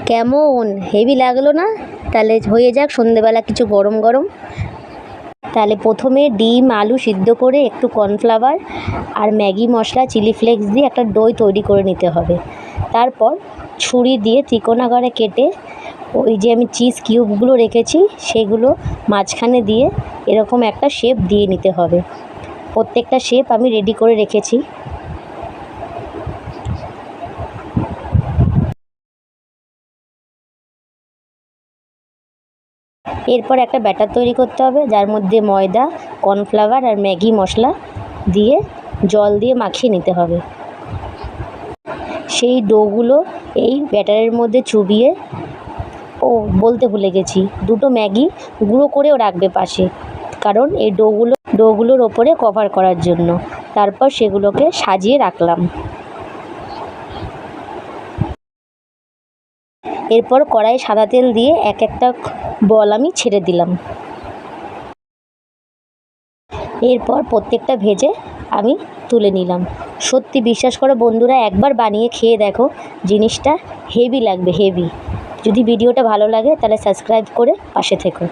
কেমন হেভি লাগলো না? তাহলে হয়ে যাক সন্ধেবেলা কিছু গরম গরম। তাহলে প্রথমে ডিম আলু সিদ্ধ করে একটু কর্নফ্লাওয়ার আর ম্যাগি মশলা চিলি ফ্লেক্স দিয়ে একটা ডো তৈরি করে নিতে হবে। তারপর ছুরি দিয়ে ত্রিকোণাকারে কেটে ওই যে আমি চিজ কিউবগুলো রেখেছি সেগুলো মাঝখানে দিয়ে এরকম একটা শেপ দিয়ে নিতে হবে। প্রত্যেকটা শেপ আমি রেডি করে রেখেছি। এরপর একটা ব্যাটার তৈরি করতে হবে, যার মধ্যে ময়দা, কর্নফ্লাওয়ার আর ম্যাগি মশলা দিয়ে জল দিয়ে মাখিয়ে নিতে হবে। সেই ডোগুলো এই ব্যাটারের মধ্যে চুবিয়ে, বলতে ভুলে গেছি, দুটো ম্যাগি গুঁড়ো করেও রাখবে পাশে, কারণ এই ডোগুলোর ওপরে কভার করার জন্য। তারপর সেগুলোকে সাজিয়ে রাখলাম। এরপর কড়াইয়ে সাদা তেল দিয়ে এক একটা বল আমি ছেড়ে দিলাম। এরপর প্রত্যেকটা ভেজে আমি তুলে নিলাম। সত্যি বিশ্বাস করো বন্ধুরা, একবার বানিয়ে খেয়ে দেখো, জিনিসটা হেভি লাগবে, হেভি। যদি ভিডিওটা ভালো লাগে তাহলে সাবস্ক্রাইব করে পাশে থেকো।